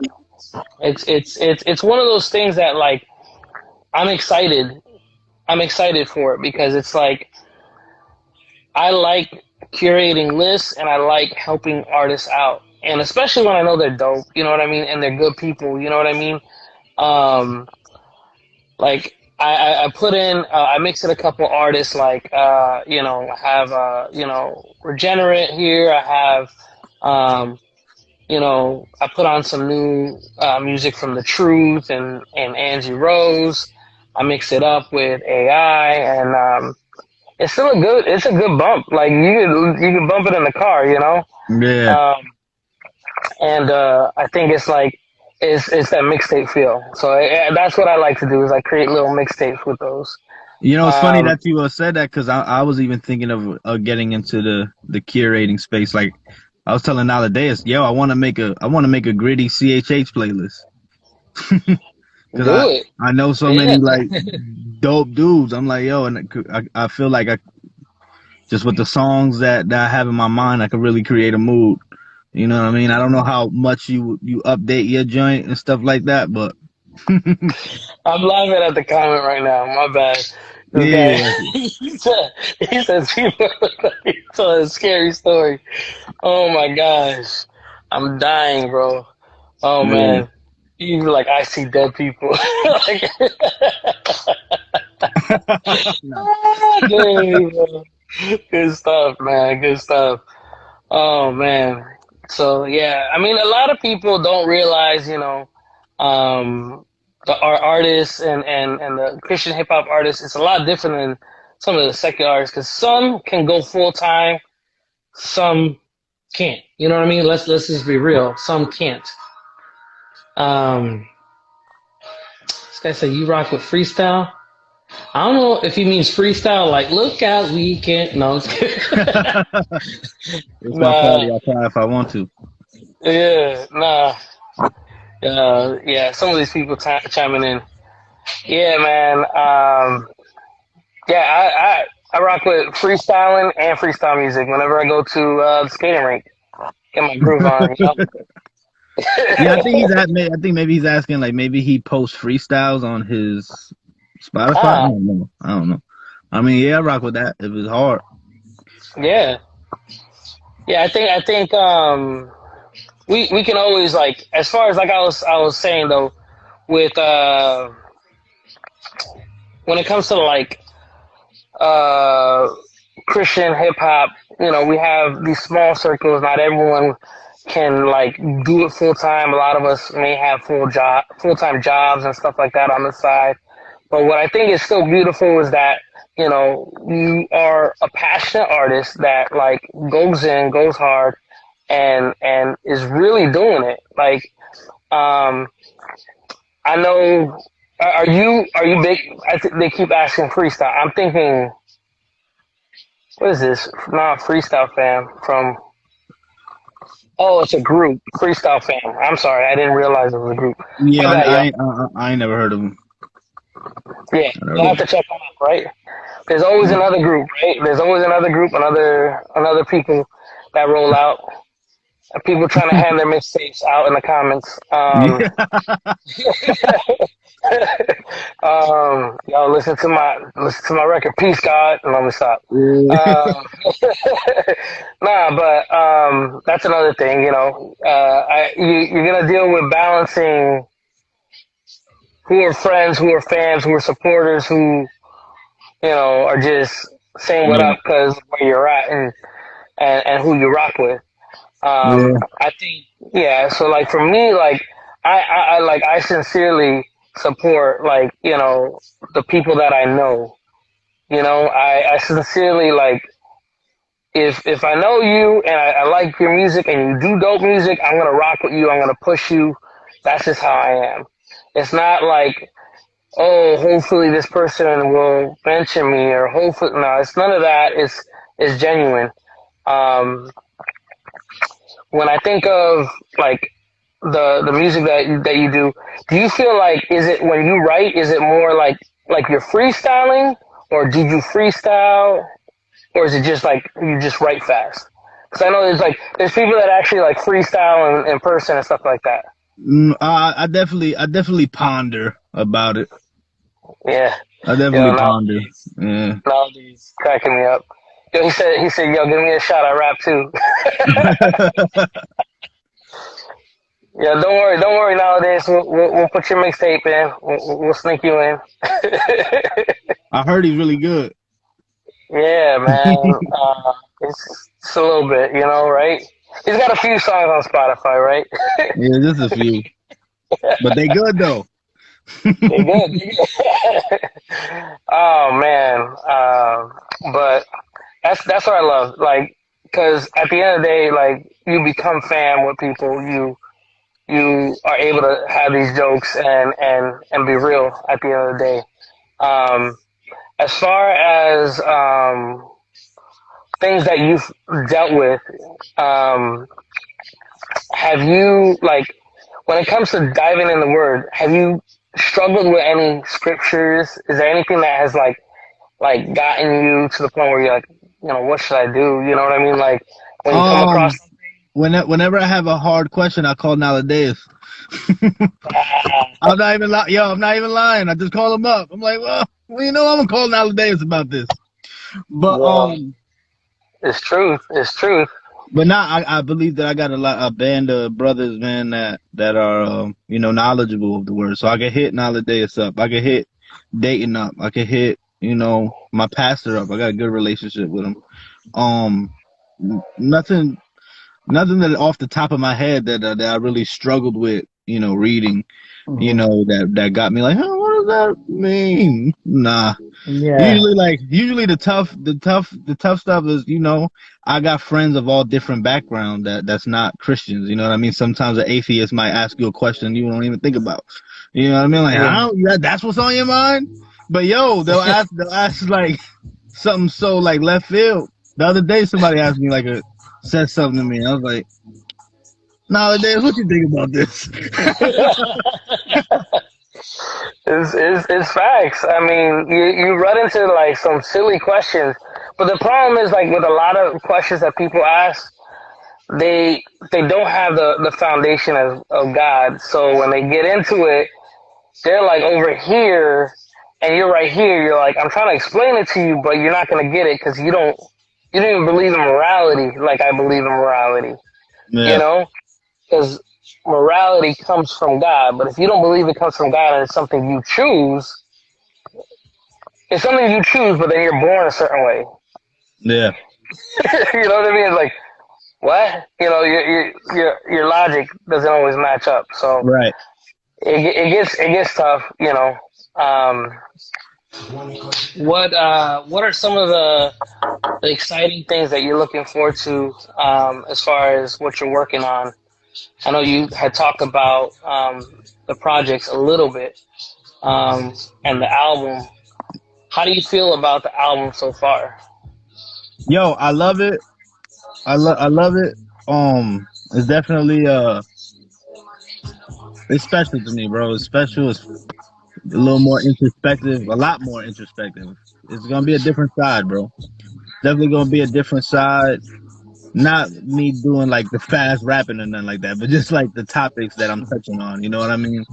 it's one of those things that like I'm excited. I'm excited for it because it's like I like curating lists and I like helping artists out. And especially when I know they're dope, you know what I mean? And they're good people, you know what I mean? Um, like I put in, I mix in a couple artists like, I have, Regenerate here. I have, I put on some new music from The Truth and Angie Rose. I mix it up with AI and, it's a good bump. Like you can bump it in the car, Yeah, Um, and I think it's like it's that mixtape feel. So that's what I like to do is I create little mixtapes with those. it's funny Um, that you said that, because I was even thinking of getting into the curating space. Like I was telling Nowadays, I want to make a gritty CHH playlist. Because do it. I know so Yeah. many like dope dudes. I'm like, and I feel like I just with the songs that I have in my mind, I could really create a mood. You know what I mean? I don't know how much you update your joint and stuff like that, but I'm laughing at the comment right now. My bad. This guy, yeah, he says people he told a scary story. Oh my gosh. I'm dying, bro. Oh yeah. man. You like I see dead people. Like, dang, bro. Good stuff, man. Good stuff. Oh man. So yeah, I mean, a lot of people don't realize, um, our artists and the Christian hip hop artists. It's a lot different than some of the secular artists because some can go full time, some can't. You know what I mean? Let's just be real. Some can't. Um, this guy said you rock with freestyle. I don't know if he means freestyle like look out weekend. No, I'm just kidding. It's my Nah, party. I'll cry if I want to. yeah, nah. Yeah, some of these people chiming in. Yeah, man. Yeah, I rock with freestyling and freestyle music whenever I go to the skating rink. Get my groove on, Yeah, I think I think maybe he's asking, like, maybe he posts freestyles on his Spotify. I ah, don't know. I don't know. I mean, yeah, I rock with that if it's hard. yeah, yeah. I think we can always like as far as like I was saying though with when it comes to like uh Christian hip hop, we have these small circles. Not everyone can like do it full time. A lot of us may have full time jobs and stuff like that on the side. But what I think is still beautiful is that, you know, you are a passionate artist that like goes hard and is really doing it. Like, I know, are you big? They keep asking freestyle. I'm thinking, what is this? Not freestyle fam from, oh, it's a group. Freestyle fam. I'm sorry. I didn't realize it was a group. My Yeah, bad, yo. I ain't never heard of him. Yeah, I never you'll heard have of to check them out, right? There's always him. another group, right? There's always another group, another people that roll out. People trying to hand their mixtapes out in the comments. Yeah. Yo, listen to my record. Peace, God. And let me stop. Yeah. Um, nah, but that's another thing. You know, you're gonna deal with balancing who are friends, who are fans, who are supporters, who are just saying what Yeah. up because where you're at and who you rock with. Yeah. I think, yeah. So like for me, like I sincerely support like the people that I know. I sincerely like if I know you and I like your music and you do dope music, I'm gonna rock with you. I'm gonna push you. That's just how I am. It's not like, oh, hopefully this person will mention me or hopefully no. It's none of that. It's genuine. Um, when I think of like the music that you do you feel like is it when you write is it more like you're freestyling or did you freestyle or is it just like you just write fast? Because I know there's people that actually like freestyle in person and stuff like that. I definitely ponder about it. Yeah, I yo, definitely ponder. Yeah. nowadays cracking me up. Yo, he said, yo, give me a shot. I rap too. Yeah, don't worry. Nowadays, we'll put your mixtape in. We'll sneak you in. I heard he's really good. Yeah, man. It's a little bit, right? He's got a few songs on Spotify, right? Yeah, just a few, but they good though. They good. They good. Oh man. But that's what I love. Like, because at the end of the day, like you become fan with people. You are able to have these jokes and be real at the end of the day. As far as things that you've dealt with, um, have you like when it comes to diving in the word, have you struggled with any scriptures? Is there anything that has like gotten you to the point where you're like, what should I do? You know what I mean? Like when you come across Um, whenever I have a hard question, I call nowadays. I'm not even yo. I'm not even lying. I just call him up. I'm like, well, I'm gonna call nowadays about this. But well, it's truth. It's truth. but now I believe that I got a band of brothers, man, that are knowledgeable of the word. So I can hit nowadays up. I can hit Dayton up. I can hit my pastor up. I got a good relationship with him. Um, nothing that off the top of my head that I really struggled with, reading, that got me like, oh, what does that mean? Nah. Yeah. Usually the tough stuff is, I got friends of all different background that's not Christians. You know what I mean? Sometimes an atheist might ask you a question you don't even think about. You know what I mean? Like, Yeah. that's what's on your mind? But yo, they'll ask like something so like left field. The other day somebody asked me said something to me. I was like, nowadays, what you think about this? It's facts. I mean, you run into like some silly questions, but the problem is like with a lot of questions that people ask, they don't have the foundation of God. So when they get into it, they're like over here, and you're right here. You're like, I'm trying to explain it to you, but you're not gonna get it because you don't even believe in morality like I believe in morality. You Yeah, know, because morality comes from God. But if you don't believe it comes from God and it's something you choose, it's something you choose, but then you're born a certain way. yeah, You know what I mean? It's like what? You know, your logic doesn't always match up. So Right. it gets tough. You know. What are some of the exciting things that you're looking forward to as far as what you're working on? I know you had talked about the projects a little bit and the album. How do you feel about the album so far? Yo, I love it. I love it. It's definitely it's special to me, bro. It's special. It's a little more introspective, a lot more introspective. It's gonna be a different side, bro. Definitely gonna be a different side. Not me doing like the fast rapping or nothing like that, but just like the topics that I'm touching on. You know what I mean?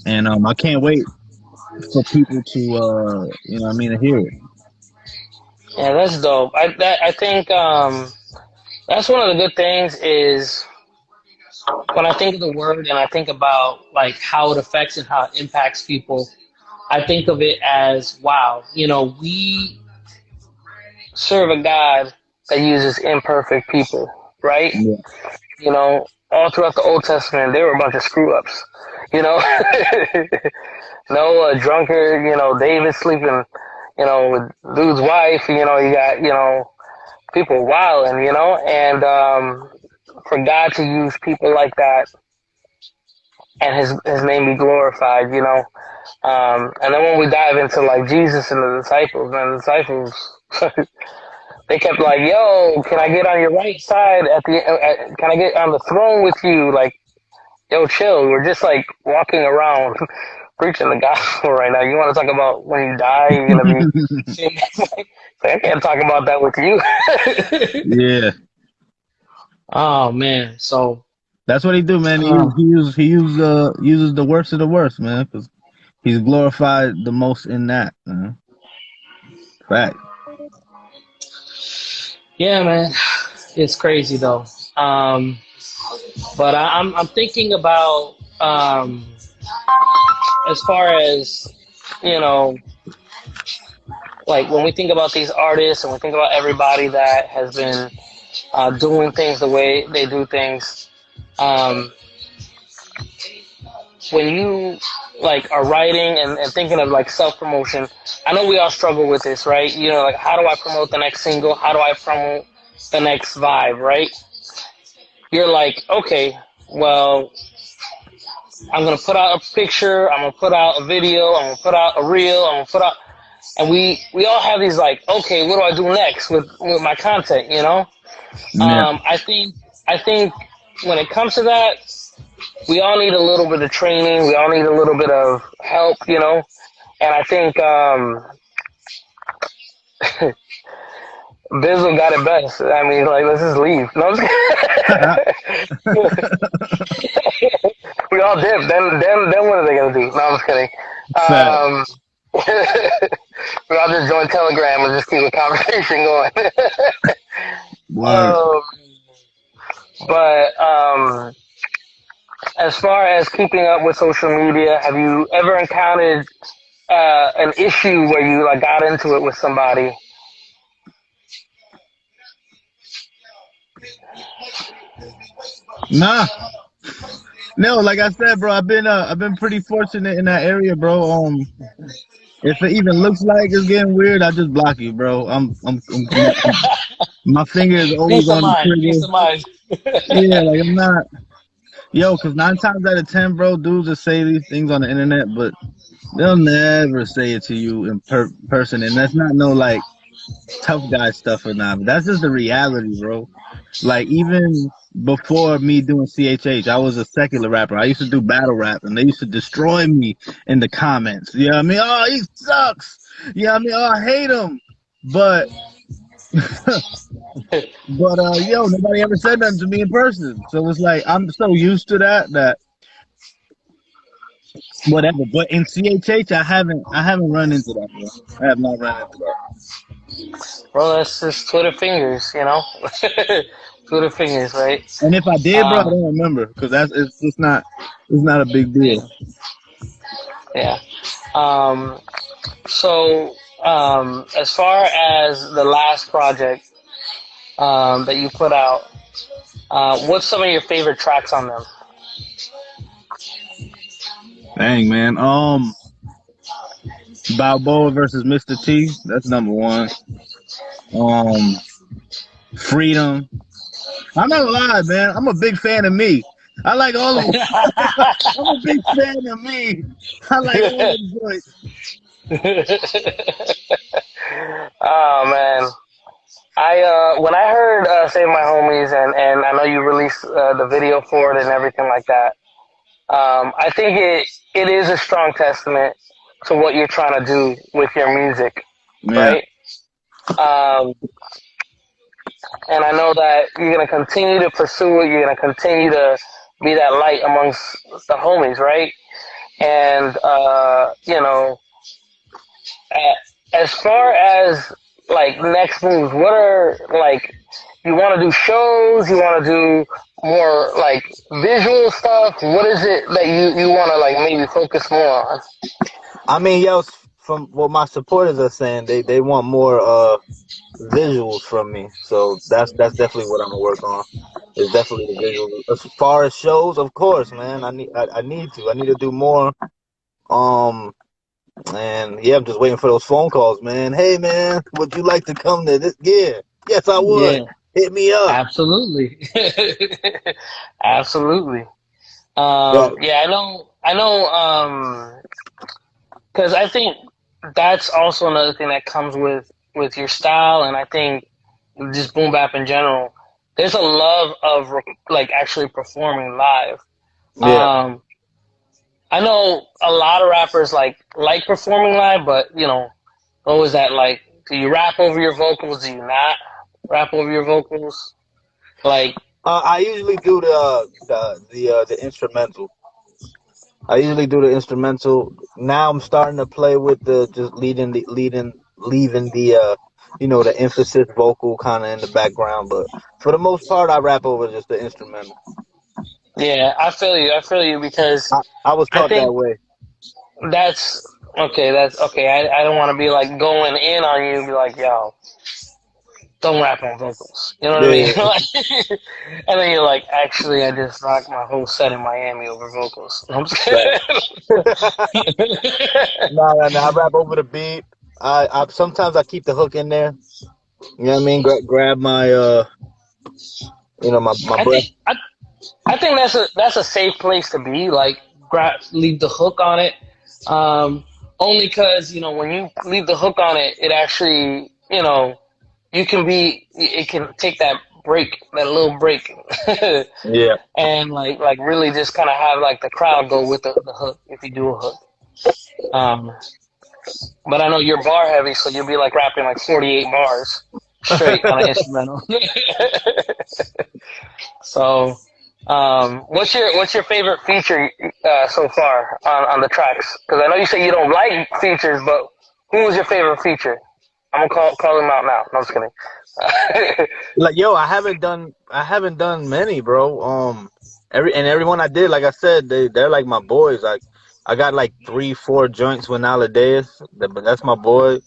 And I can't wait for people to you know what I mean, to hear it. Yeah, that's dope. I think that's one of the good things is when I think of the word and I think about like how it affects and how it impacts people. I think of it as wow. You know, we serve a God that uses imperfect people, right? Yeah. You know, all throughout the Old Testament, there were a bunch of screw ups. You know, Noah, drunkard. You know, David sleeping. You know, with dude's wife. You know, you got people wilding. You know, and for God to use people like that and his name be glorified. You know, and then when we dive into like Jesus and the disciples, man, the disciples. They kept like, "Yo, can I get on your right side can I get on the throne with you?" Like, yo, chill. We're just like walking around preaching the gospel right now. You want to talk about when you die? You're gonna be. I can't talk about that with you. Yeah. Oh man, so That's what he do, man. uh, Uses the worst of the worst, man, because he's glorified the most in that. Fact. yeah, man, it's crazy though. Um, but I'm thinking about as far as you know like when we think about these artists and we think about everybody that has been doing things the way they do things, um, when you like are writing and thinking of like self promotion, I know we all struggle with this, right? You know, like how do I promote the next single? How do I promote the next vibe, right? You're like, okay, well, I'm gonna put out a picture, I'm gonna put out a video, I'm gonna put out a reel, I'm gonna put out, and we all have these like, okay, what do I do next with my content? You know, Yeah. I think when it comes to that, we all need a little bit of training. We all need a little bit of help, you know. And I think Bizzle got it best. I mean, like, let's just leave. No, I'm just kidding. We all dip. Then what are they gonna do? No, I'm just kidding. Fact. Um, we all just join Telegram and just keep the conversation going. Word. um, but as far as keeping up with social media, have you ever encountered an issue where you like got into it with somebody? Nah. No, like I said, bro, I've been pretty fortunate in that area, bro. If it even looks like it's getting weird, I just block you, bro. My finger is always Peace of on the mind. Peace trigger. of mind. Yeah, like I'm not. Yo, because 9 times out of 10, bro, dudes just say these things on the internet, but they'll never say it to you in person, and that's not no like tough guy stuff or not. But that's just the reality, bro. Like even before me doing CHH, I was a secular rapper. I used to do battle rap, and they used to destroy me in the comments. You know what I mean? Oh, he sucks. You know what I mean? Oh, I hate him. But yo, nobody ever said nothing to me in person. So it's like I'm so used to that whatever. But in CHH, I haven't run into that, bro. I have not run into that. Bro, that's just Twitter fingers, you know? Twitter fingers, right? And if I did, bro, I Um, don't remember because it's not a big deal. yeah. Um, so, as far as the last project that you put out, What's some of your favorite tracks on them? Dang, man. Balboa versus Mr. T. That's number one. Um, Freedom. I'm not gonna lie, man. I'm a big fan of me. I like all of them. I'm a big fan of me. I like all of them joints. Oh man, I when I heard "Save My Homies" and I know you released the video for it and everything like that. I think it is a strong testament to what you're trying to do with your music, Yeah, right? Um, and I know that you're gonna continue to pursue it. You're gonna continue to be that light amongst the homies, right? And as far as like next moves, what are like you want to do shows? You want to do more like visual stuff? What is it that you want to like maybe focus more on? I mean, yo, from what my supporters are saying, they want more visuals from me. So that's definitely what I'm gonna work on. It's definitely the visuals. As far as shows, of course, man. I need to. I need to do more. Um, and yeah, I'm just waiting for those phone calls, man. Hey, man, would you like to come to this? Yeah, yes, I would. Yeah, Hit me up. absolutely, absolutely. But Yeah, I know. Because I think that's also another thing that comes with your style, and I think just boom bap in general. There's a love of like actually performing live. yeah, Um, I know a lot of rappers like performing live, but what was that like? Do you rap over your vocals? Do you not rap over your vocals? Like, I usually do the instrumental. I usually do the instrumental. Now I'm starting to play with the just leaving the the emphasis vocal kind of in the background. But for the most part, I rap over just the instrumental. yeah, I feel you. I feel you because I was I taught that think way. that's okay. That's okay. I don't want to be like going in on you and be like, yo, don't rap on vocals. You know what I mean? Yeah, Like, and then you're like, actually, I just rocked my whole set in Miami over vocals. I'm just right. kidding. No, I rap over the beat. I sometimes I keep the hook in there. You know what I mean? Grab my my I breath. think I think that's a safe place to be. Like, leave the hook on it. Only because when you leave the hook on it, it actually you can be it can take that little break, Yeah, and like really just kind of have like the crowd go with the hook if you do a hook. Um, but I know you're bar heavy, so you'll be like rapping like 48 bars straight on an instrumental. So, what's your favorite feature so far on the tracks? Because I know you say you don't like features, but who was your favorite feature? I'm gonna call him out now. No, I'm just kidding. like yo, I haven't done many, bro. Everyone I did, like I said, they're like my boys. Like I got like 3, 4 joints with Nowadays, but that's my boy.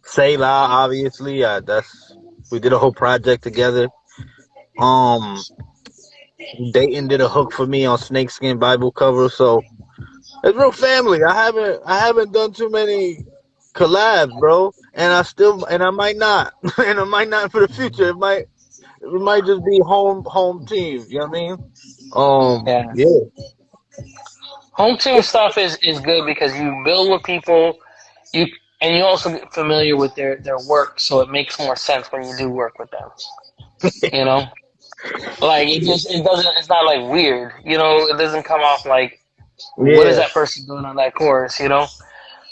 Say La, obviously. That's we did a whole project together. Um, Dayton did a hook for me on Snakeskin Bible cover, so it's real family. I haven't done too many collabs, bro, and I might not, and I might not for the future. It might just be home team. You know what I mean? Yeah, Yeah, home team stuff is good because you build with people, you and you also get familiar with their work, so it makes more sense when you do work with them. You know, like it doesn't. It's not like weird. It doesn't come off like what is yeah. that person doing on that chorus.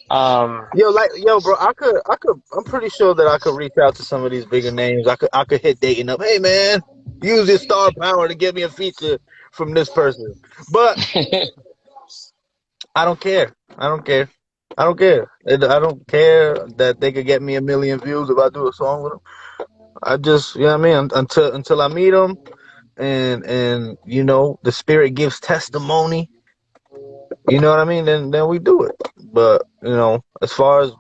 Um, Yo, bro. I'm pretty sure that I could reach out to some of these bigger names. I could hit Dayton up. Hey, man, use your star power to get me a feature from this person. But I don't care. I don't care. I don't care. I don't care that they could get me 1 million views if I do a song with them. I just, you know what I mean. Until I meet them, and the spirit gives testimony. You know what I mean? Then we do it. But as far as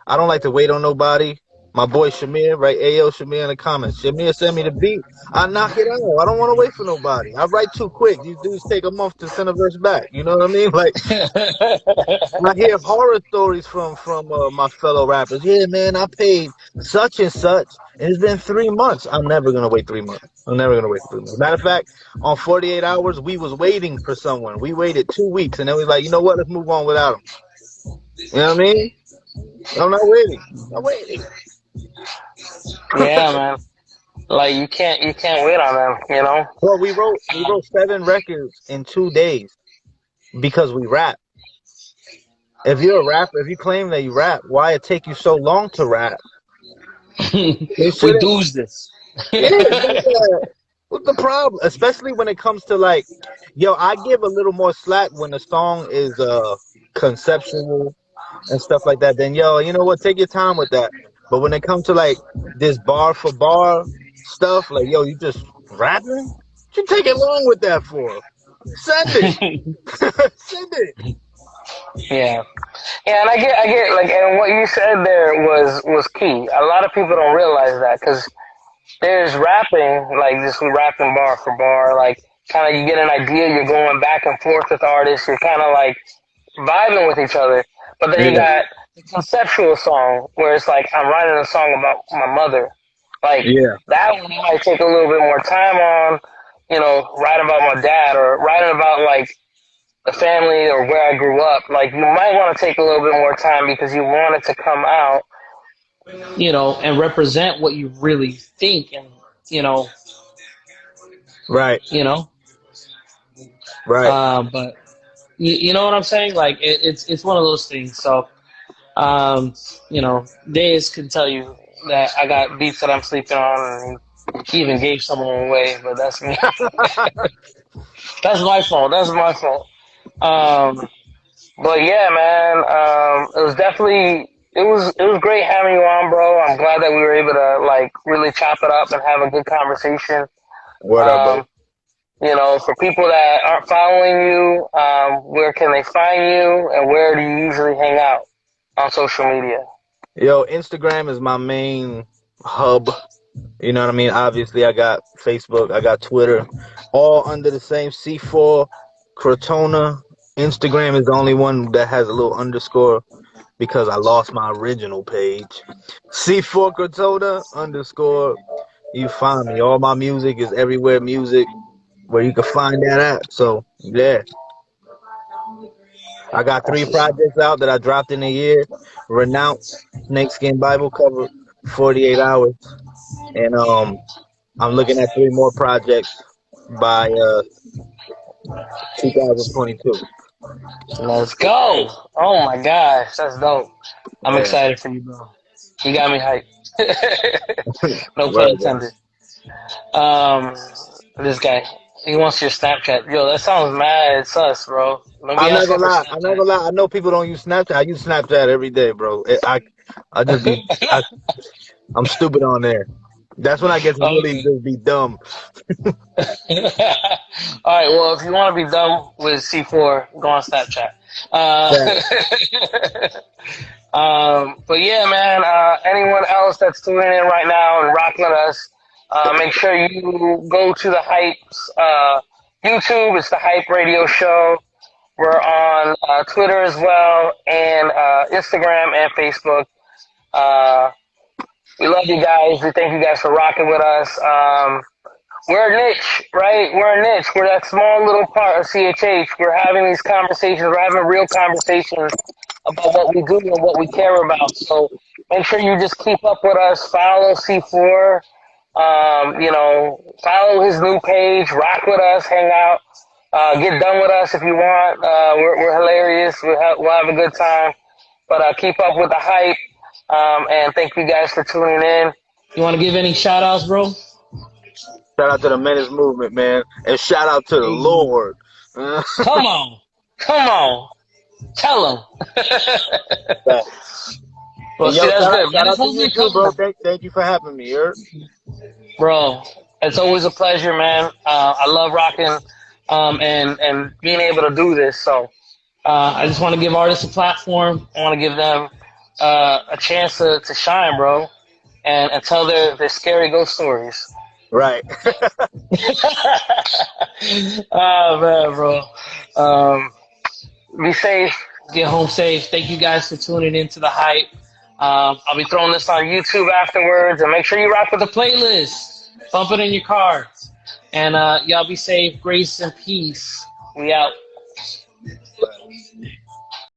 I don't like to wait on nobody. My boy Shamir, right? Ayo Shamir in the comments. Shamir send me the beat. I knock it out. I don't want to wait for nobody. I write too quick. These dudes take a month to send a verse back. You know what I mean? Like I hear horror stories from my fellow rappers. Yeah, man, I paid such and such, and it's been 3 months. I'm never gonna wait 3 months. I'm never gonna wait 3 months. Matter of fact, on 48 hours, we was waiting for someone. We waited 2 weeks, and then we was like, you know what? Let's move on without him. You know what I mean? I'm not waiting. I'm waiting. Yeah, man. Like you can't wait on them, you know. Well, we wrote 7 records in 2 days because we rap. If you're a rapper, if you claim that you rap, why it take you so long to rap? It We shouldn't. do this. Yeah, what's the problem? Especially when it comes to like, yo, I give a little more slack when the song is conceptual and stuff like that. Then yo, you know what? Take your time with that. But when it comes to like this bar for bar stuff, like yo, you just rapping? What you taking long with that for? Send it. Send it. Yeah. Yeah, and I get, like, and what you said there was key. A lot of people don't realize that because there's rapping, like just rapping bar for bar, like kind of you get an idea, you're going back and forth with artists, you're kind of like vibing with each other. But then you Yeah. got the conceptual song where it's like I'm writing a song about my mother. Like Yeah. that one might take a little bit more time on, you know, writing about my dad or writing about like the family or where I grew up. Like you might want to take a little bit more time because you want it to come out, you know, and represent what you really think and you know, Right. you know. Right. But you know what I'm saying? Like it's one of those things. So um, you know, Days can tell you that I got beats that I'm sleeping on, and he even gave someone away. But that's me. That's my fault. That's my fault. Um, but yeah, man, it was definitely it was great having you on, bro. I'm glad that we were able to like really chop it up and have a good conversation. What up, bro? Um, You know, for people that aren't following you, where can they find you and where do you usually hang out on social media? Yo, Instagram is my main hub. You know what I mean? Obviously, I got Facebook, I got Twitter, all under the same C4 Crotona. Instagram is the only one that has a little underscore because I lost my original page. C4 Crotona underscore. You find me. All my music is everywhere music where you can find that at. So, yeah. I got 3 projects out that I dropped in a year. Renounce, Snakeskin Bible cover, 48 hours. And I'm looking at 3 more projects by 2022. Let's go. Oh my gosh, that's dope. I'm Yeah. excited for you, bro. You got me hyped. No pun Word, bro. intended. Um, this guy, he wants your Snapchat. Yo, that sounds mad sus, bro. Don't be I'm not asking gonna for lie. I'm not Snapchat. gonna lie. I know people don't use Snapchat. I use Snapchat every day, bro. I just be, I'm stupid on there. That's when I get to really Okay. just be dumb. All right. Well, if you want to be done with C4, go on Snapchat. Yeah. But yeah, man. Anyone else that's tuning in right now and rocking with us, make sure you go to the Hype's YouTube. It's the Hype Radio Show. We're on Twitter as well, and Instagram and Facebook. Uh, we love you guys. We thank you guys for rocking with us. We're a niche, right? We're a niche. We're that small little part of CHH. We're having these conversations. We're having real conversations about what we do and what we care about. So make sure you just keep up with us. Follow C4. You know, follow his new page. Rock with us. Hang out. Get done with us if you want. We're hilarious. We'll have a good time. But keep up with the hype. And thank you guys for tuning in. You want to give any shout outs, bro? Shout out to the Menace Movement, man, and shout out to the Hey. Lord. Come on. Come on. Tell him. Well, And see, yo, that's good. shout Menace out to you Movement too, bro. coming. Thank you for having me, here. Bro, it's always a pleasure, man. I love rocking and being able to do this. So I just want to give artists a platform. I want to give them a chance to shine, bro. and tell their scary ghost stories. Right. Oh man, bro. Be safe. Get home safe. Thank you guys for tuning into the hype. I'll be throwing this on YouTube afterwards, and make sure you rock with the playlist. Bump it in your car. And y'all be safe. Grace and peace. We out.